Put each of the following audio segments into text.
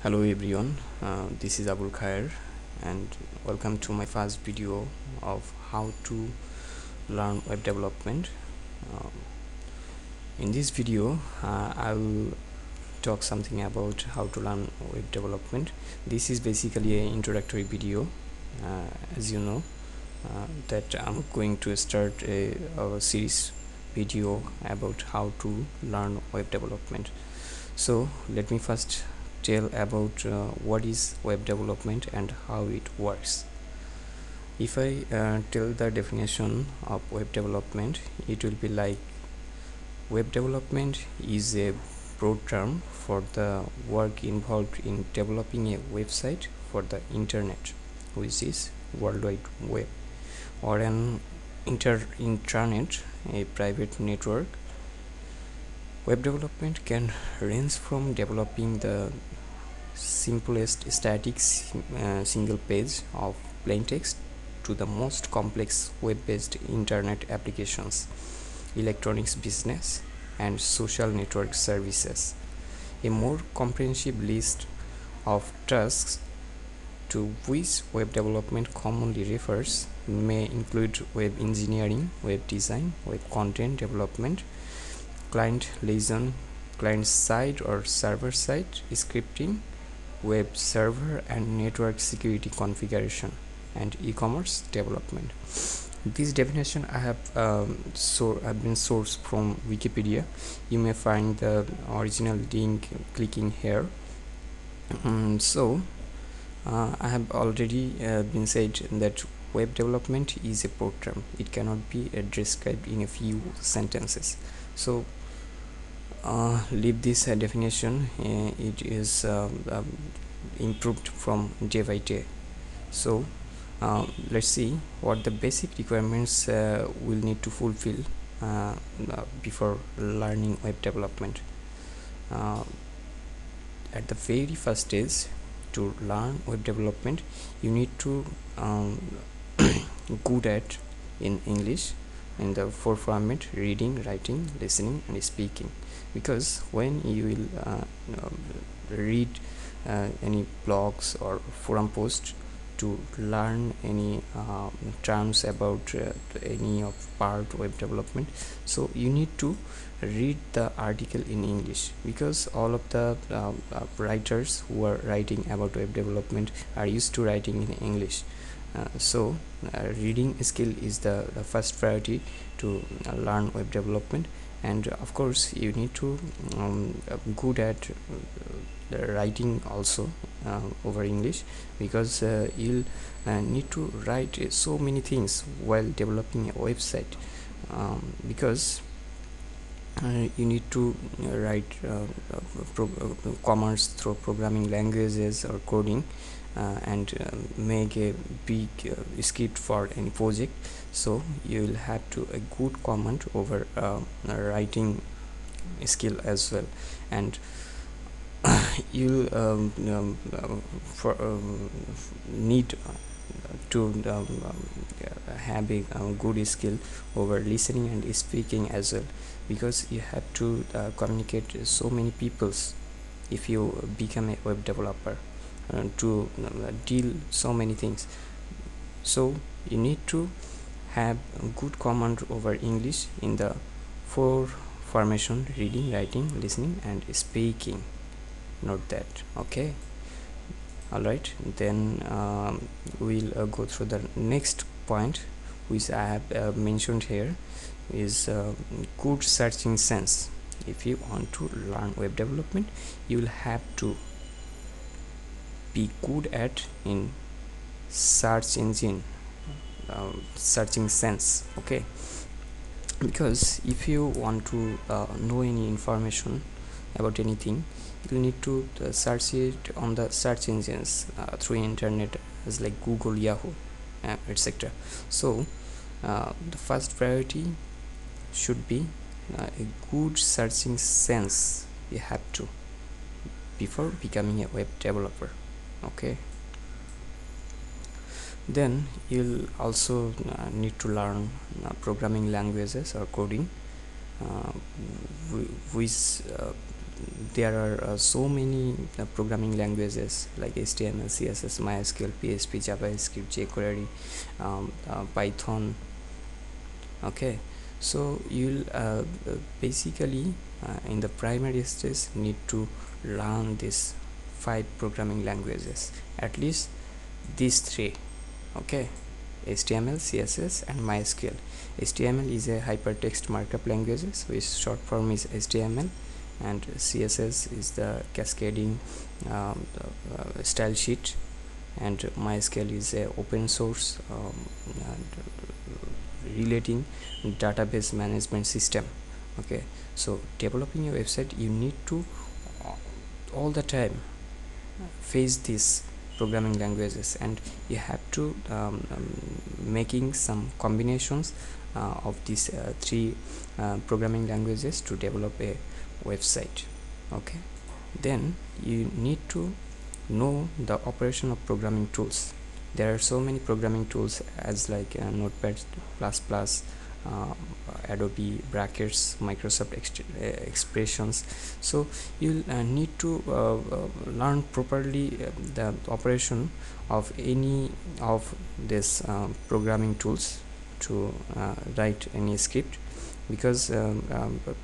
Hello everyone, this is Abul Khayer and welcome to my first video of how to learn web development. Um, in this video, I will talk something about how to learn web development. This is basically an introductory video, as you know, that I'm going to start a series video about how to learn web development. So let me first tell about what is web development and how it works. If I tell the definition of web development, it will be like web development is a broad term for the work involved in developing a website for the internet, which is World Wide Web, or an intranet, a private network. Web development can range from developing the simplest static single page of plain text to the most complex web-based internet applications, electronics business, and social network services. A more comprehensive list of tasks to which web development commonly refers may include web engineering, web design, web content development, client liaison, client side or server side scripting, web server and network security configuration, and e-commerce development. This definition I have been sourced from Wikipedia. You may find the original link clicking here. I have already been said that web development is a broad term. It cannot be described in a few sentences. So leave this definition. It is improved from day by day. So let's see what the basic requirements will need to fulfill before learning web development. At the very first stage, to learn web development, you need to good at in English in the four format: reading, writing, listening, and speaking. Because when you will read any blogs or forum posts to learn any terms about any of part web development, so you need to read the article in English, because all of the writers who are writing about web development are used to writing in English. So reading skill is the first priority to learn web development. And of course you need to good at writing also over English, because you'll need to write so many things while developing a website, because you need to write commands through programming languages or coding, and make a big script for any project. So you will have to a good command over writing skill as well. And you need to have a good skill over listening and speaking as well, because you have to communicate so many peoples if you become a web developer, to deal so many things. So you need to have a good command over English in the four formation: reading, writing, listening, and speaking. Note that. Okay, all right, then we'll go through the next point, which I have mentioned here, is good searching sense. If you want to learn web development, you will have to be good at in search engine searching sense. Okay, because if you want to know any information about anything, you need to search it on the search engines through internet, as like Google, Yahoo, etc. So the first priority should be a good searching sense. You have to, before becoming a web developer. Okay, then you'll also need to learn programming languages or coding, which there are so many programming languages like HTML, CSS, MySQL, PHP, JavaScript, jQuery, Python. Okay, so you'll basically in the primary stage need to learn these 5 programming languages, at least these 3. Okay, HTML, CSS and MySQL. HTML is a hypertext markup language, which short form is HTML, and CSS is the cascading style sheet, and MySQL is a open source relating database management system. Okay, so developing a website, you need to all the time face these programming languages, and you have to making some combinations of these 3 programming languages to develop a website. Okay, then you need to know the operation of programming tools. There are so many programming tools as like Notepad++, Adobe brackets, Microsoft expressions. So you'll need to learn properly the operation of any of these programming tools to write any script, because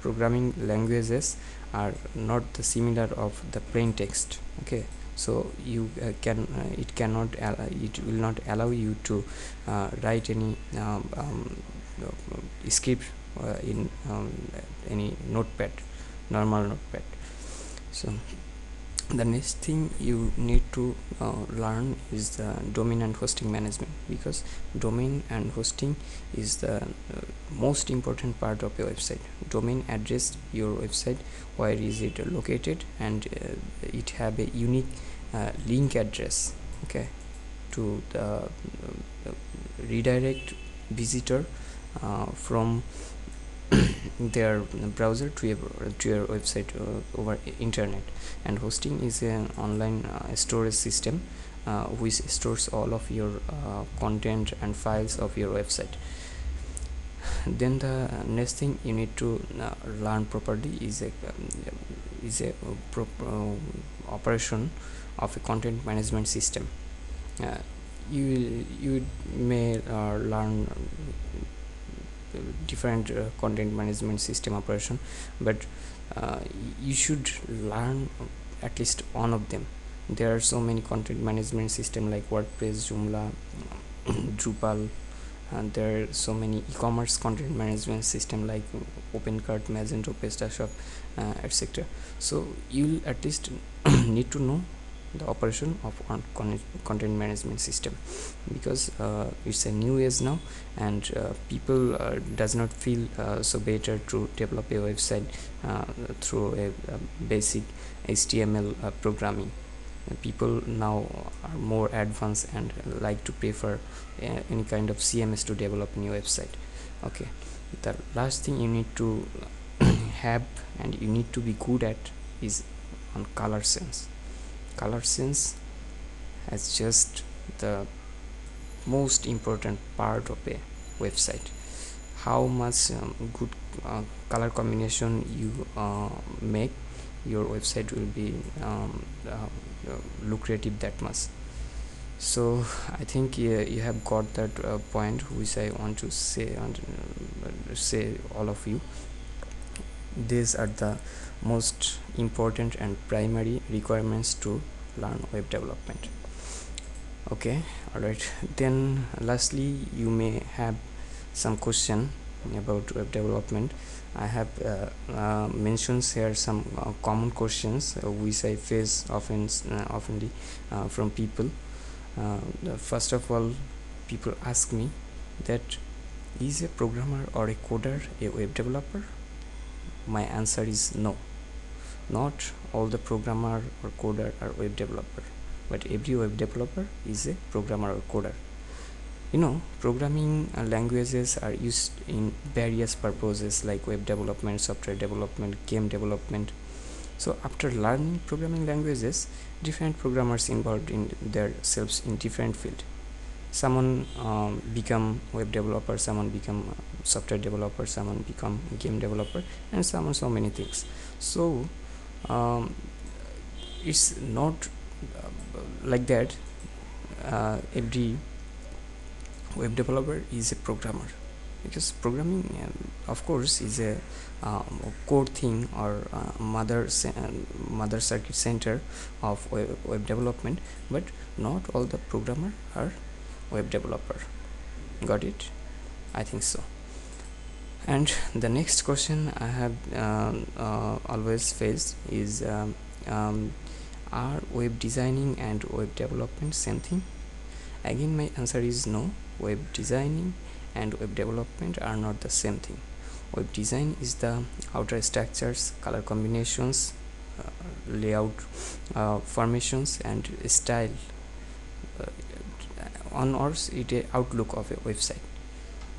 programming languages are not the similar of the plain text. Okay, so you it will not allow you to write any script in any notepad, normal notepad. So the next thing you need to learn is the domain and hosting management, because domain and hosting is the most important part of your website. Domain address your website, where is it located, and it have a unique link address, okay, to the redirect visitor from their browser to your website over internet. And hosting is an online storage system which stores all of your content and files of your website. Then the next thing you need to learn properly is a operation of a content management system. You may learn different content management system operation, but you should learn at least one of them. There are so many content management system like WordPress, Joomla, Drupal, and there are so many e-commerce content management system like OpenCart, Magento, PrestaShop, etc. So you'll at least need to know the operation of content management system, because it's a new age now, and people does not feel so better to develop a website through a basic HTML programming. People now are more advanced and like to prefer any kind of CMS to develop a new website. Okay, the last thing you need to have and you need to be good at is on color sense. Color sense is just the most important part of a website. How much good color combination you make, your website will be lucrative that much. So I think you have got that point which I want to say, and say all of you. These are the most important and primary requirements to learn web development. Okay, all right, then lastly you may have some question about web development. I have mentioned here some common questions which I face oftenly from people. First of all, people ask me that, is a programmer or a coder a web developer? My answer is no. Not all the programmer or coder are web developer, but every web developer is a programmer or coder. You know, programming languages are used in various purposes like web development, software development, game development. So after learning programming languages, different programmers involved in themselves in different field. Someone become web developer, someone become software developer, someone become game developer, and so many things. So um, it's not like that. Every web developer is a programmer, because programming of course is a core thing, or mother circuit center of web development, but not all the programmer are web developer. Got it? I think so. And the next question I have always faced is, are web designing and web development same thing? Again, my answer is no. Web designing and web development are not the same thing. Web design is the outer structures, color combinations, layout formations, and style on or it outlook of a website,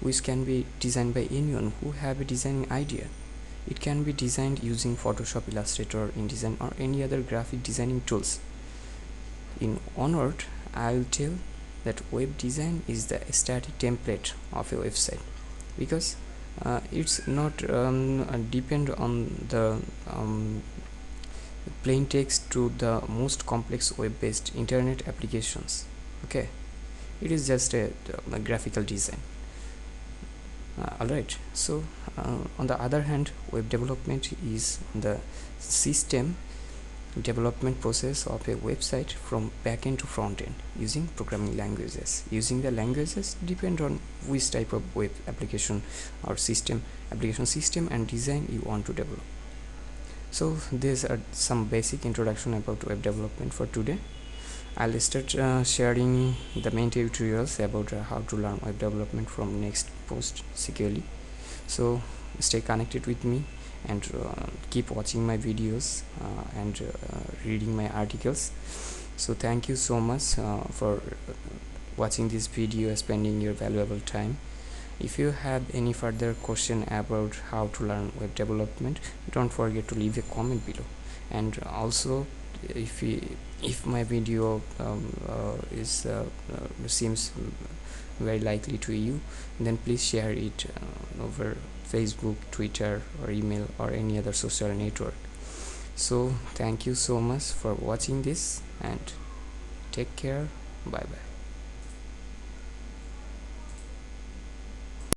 which can be designed by anyone who have a designing idea. It can be designed using Photoshop, Illustrator, InDesign, or any other graphic designing tools. In one word, I will tell that web design is the static template of a website, because it's not depend on the plain text to the most complex web-based internet applications. Okay, it is just a graphical design. Alright, so on the other hand, web development is the system development process of a website from backend to frontend using programming languages. Using the languages depend on which type of web application or application system and design you want to develop. So these are some basic introduction about web development for today. I'll start sharing the main tutorials about how to learn web development from next post securely. So stay connected with me and keep watching my videos and reading my articles. So thank you so much for watching this video, spending your valuable time. If you have any further question about how to learn web development, don't forget to leave a comment below. And also, if my video seems very likely to you, then please share it over Facebook, Twitter, or email, or any other social network. So thank you so much for watching this, and take care. Bye bye.